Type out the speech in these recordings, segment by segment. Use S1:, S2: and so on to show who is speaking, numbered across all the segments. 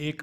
S1: 1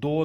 S1: 2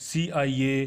S1: CIA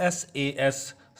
S1: SAS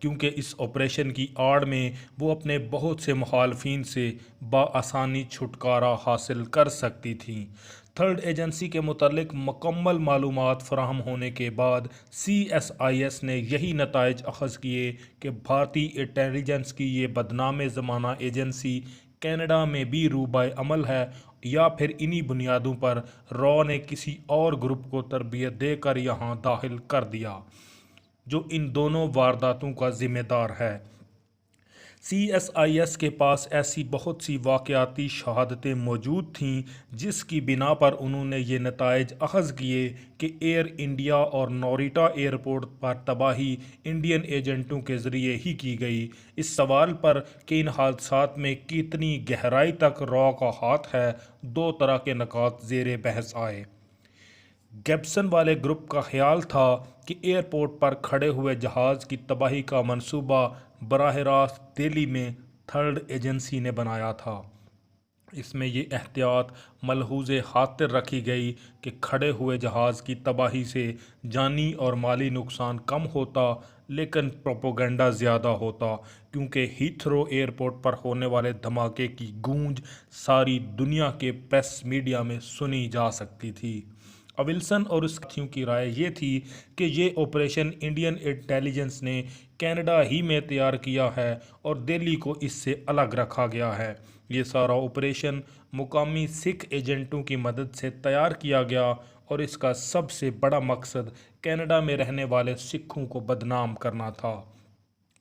S1: کیونکہ اس operation کی آڑ میں وہ اپنے بہت سے مخالفین سے بآسانی چھٹکارا حاصل کر سکتی تھیں۔ تھرڈ ایجنسی کے متعلق مکمل معلومات فراہم ہونے کے بعد CSIS نے یہی نتائج اخذ کیے کہ بھارتی انٹیلی جنس کی یہ بدنام زمانہ ایجنسی کینیڈا میں بھی روبہ عمل ہے، یا پھر انہی بنیادوں پر را نے کسی اور گروپ کو تربیت دے کر یہاں داخل کر دیا جو ان دونوں وارداتوں کا ذمہ دار ہے۔ CSIS کے پاس ایسی بہت سی واقعاتی شہادتیں موجود تھیں جس کی بنا پر انہوں نے یہ نتائج اخذ کیے کہ ایئر انڈیا اور نوریٹا ایئرپورٹ پر تباہی انڈین ایجنٹوں کے ذریعے ہی کی گئی۔ اس سوال پر کہ ان حادثات میں کتنی گہرائی تک را کا ہاتھ ہے، دو طرح کے نکات زیر بحث آئے۔ گیبسن والے گروپ کا خیال تھا کہ ایئرپورٹ پر کھڑے ہوئے جہاز کی تباہی کا منصوبہ براہ راست دہلی میں تھرڈ ایجنسی نے بنایا تھا۔ اس میں یہ احتیاط ملحوظ خاطر رکھی گئی کہ کھڑے ہوئے جہاز کی تباہی سے جانی اور مالی نقصان کم ہوتا لیکن پروپیگنڈا زیادہ ہوتا، کیونکہ ہیتھرو ایئرپورٹ پر ہونے والے دھماکے کی گونج ساری دنیا کے پریس میڈیا میں سنی جا سکتی تھی۔ ولسن اور اس کے ساتھیوں کی رائے یہ تھی کہ یہ آپریشن انڈین انٹیلی جنس نے کینیڈا ہی میں تیار کیا ہے اور دہلی کو اس سے الگ رکھا گیا ہے۔ یہ سارا آپریشن مقامی سکھ ایجنٹوں کی مدد سے تیار کیا گیا اور اس کا سب سے بڑا مقصد کینیڈا میں رہنے والے سکھوں کو بدنام کرنا تھا۔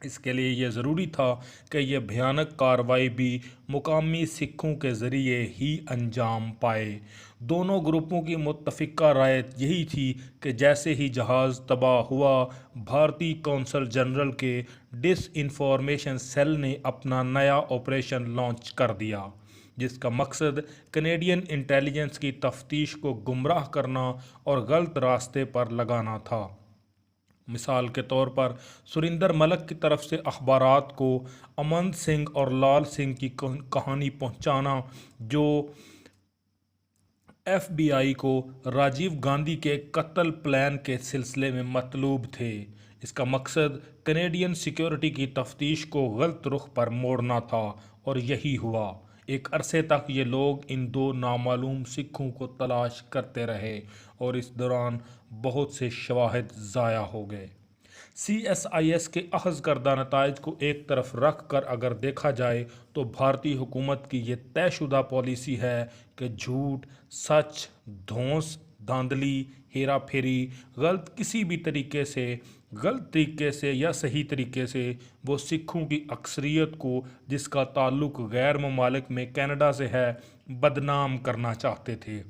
S1: اس کے لیے یہ ضروری تھا کہ یہ بھیانک کارروائی بھی مقامی سکھوں کے ذریعے ہی انجام پائے۔ دونوں گروپوں کی متفقہ رائے یہی تھی کہ جیسے ہی جہاز تباہ ہوا، بھارتی قونصل جنرل کے ڈس انفارمیشن سیل نے اپنا نیا آپریشن لانچ کر دیا، جس کا مقصد کینیڈین انٹیلی جنس کی تفتیش کو گمراہ کرنا اور غلط راستے پر لگانا تھا۔ مثال کے طور پر سریندر ملک کی طرف سے اخبارات کو امنت سنگھ اور لال سنگھ کی کہانی پہنچانا، جو FBI کو راجیو گاندھی کے قتل پلان کے سلسلے میں مطلوب تھے۔ اس کا مقصد کینیڈین سیکیورٹی کی تفتیش کو غلط رخ پر موڑنا تھا، اور یہی ہوا۔ ایک عرصے تک یہ لوگ ان دو نامعلوم سکھوں کو تلاش کرتے رہے اور اس دوران بہت سے شواہد ضائع ہو گئے۔ CSIS کے اخذ کردہ نتائج کو ایک طرف رکھ کر اگر دیکھا جائے تو بھارتی حکومت کی یہ طے شدہ پالیسی ہے کہ جھوٹ، سچ، دھونس، دھاندلی، ہیرا پھیری، کسی بھی طریقے سے، غلط طریقے سے یا صحیح طریقے سے، وہ سکھوں کی اکثریت کو جس کا تعلق غیر ممالک میں کینیڈا سے ہے بدنام کرنا چاہتے تھے۔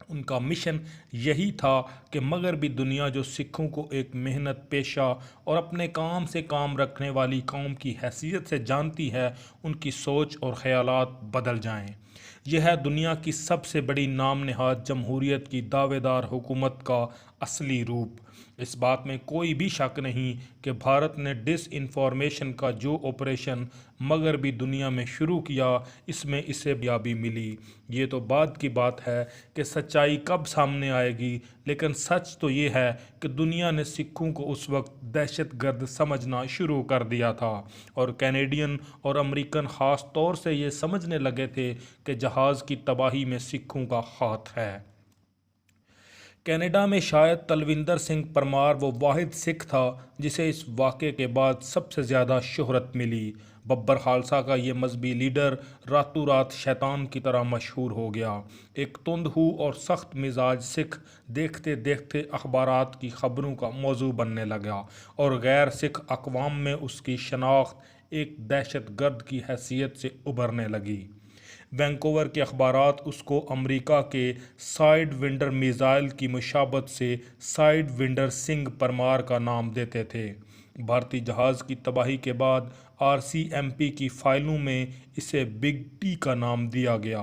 S1: ان کا مشن یہی تھا کہ مغربی دنیا جو سکھوں کو ایک محنت پیشہ اور اپنے کام سے کام رکھنے والی قوم کی حیثیت سے جانتی ہے، ان کی سوچ اور خیالات بدل جائیں۔ یہ ہے دنیا کی سب سے بڑی نام نہاد جمہوریت کی دعوے دار حکومت کا اصلی روپ۔ اس بات میں کوئی بھی شک نہیں کہ بھارت نے ڈس انفارمیشن کا جو آپریشن مغربی دنیا میں شروع کیا، اس میں اسے کامیابی ملی۔ یہ تو بعد کی بات ہے کہ سچائی کب سامنے آئے گی، لیکن سچ تو یہ ہے کہ دنیا نے سکھوں کو اس وقت دہشت گرد سمجھنا شروع کر دیا تھا، اور کینیڈین اور امریکن خاص طور سے یہ سمجھنے لگے تھے کہ جہاز کی تباہی میں سکھوں کا ہاتھ ہے۔ کینیڈا میں شاید تلوندر سنگھ پرمار وہ واحد سکھ تھا جسے اس واقعے کے بعد سب سے زیادہ شہرت ملی۔ ببر خالصہ کا یہ مذہبی لیڈر راتوں رات شیطان کی طرح مشہور ہو گیا۔ ایک تند ہو اور سخت مزاج سکھ دیکھتے دیکھتے اخبارات کی خبروں کا موضوع بننے لگا، اور غیر سکھ اقوام میں اس کی شناخت ایک دہشت گرد کی حیثیت سے ابھرنے لگی۔ وینکوور کے اخبارات اس کو امریکا کے سائیڈ ونڈر میزائل کی مشابہت سے سائیڈ ونڈر سنگھ پرمار کا نام دیتے تھے۔ بھارتی جہاز کی تباہی کے بعد RCMP کی فائلوں میں اسے بگ ٹی کا نام دیا گیا۔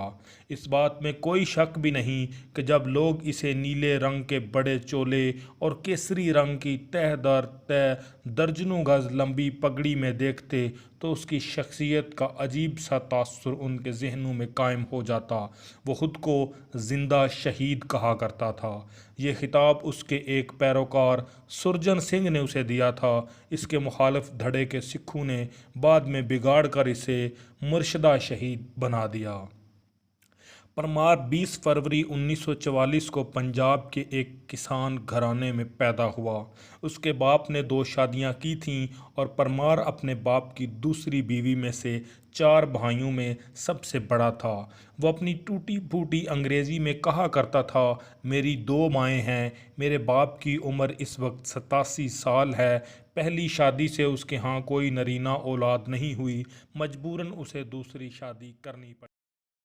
S1: اس بات میں کوئی شک بھی نہیں کہ جب لوگ اسے نیلے رنگ کے بڑے چولے اور کیسری رنگ کی تہہ در تہہ درجنوں گز لمبی پگڑی میں دیکھتے تو اس کی شخصیت کا عجیب سا تاثر ان کے ذہنوں میں قائم ہو جاتا۔ وہ خود کو زندہ شہید کہا کرتا تھا۔ یہ خطاب اس کے ایک پیروکار سرجن سنگھ نے اسے دیا تھا۔ اس کے مخالف دھڑے کے سکھوں نے بعد میں بگاڑ کر اسے مرشدہ شہید بنا دیا۔ پرمار 20 فروری 1944 کو پنجاب کے ایک کسان گھرانے میں پیدا ہوا۔ اس کے باپ نے 2 شادیاں کی تھیں اور پرمار اپنے باپ کی دوسری بیوی میں سے 4 بھائیوں میں سب سے بڑا تھا۔ وہ اپنی ٹوٹی پھوٹی انگریزی میں کہا کرتا تھا، میری 2 مائیں ہیں، میرے باپ کی عمر اس وقت 87 سال ہے۔ پہلی شادی سے اس کے ہاں کوئی نرینہ اولاد نہیں ہوئی، مجبوراً اسے دوسری شادی کرنی پڑی۔